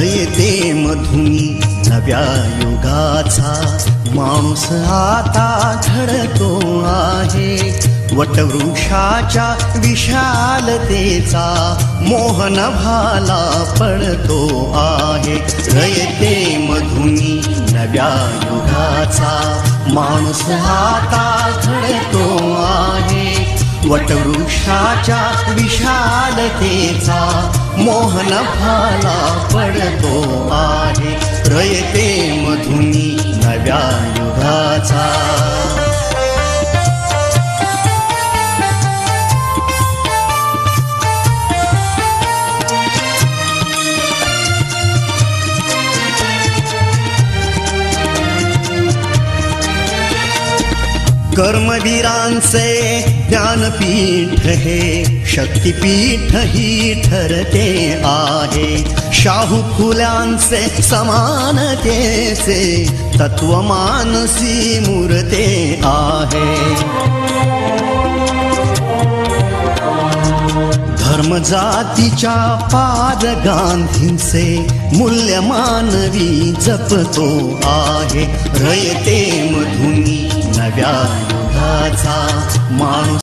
रयते मधुनी नव्या युगाचा माणूस आता घडतो आहे. वटवृक्षाच्या विशालतेचा मोहन भाला पडतो आहे. रयते मधुनी नव्या युगाचा माणूस आता घडतो आहे. वटवृक्षाच्या विशालतेचा मोहन भाला पडतो आहे. रयते मधुनी नव्या युगाचा. कर्मवीरांचे ज्ञानपीठ हे शक्तिपीठ ही ठरते आहे. शाहू फुल्यांचे समानतेचे तत्व मानसी मूर्ते आहे. धर्म जातीच्या पाद गांधींचे मूल्य मानवी जपतो आहे. रयते मधुनी नव्या युगाचा माणूस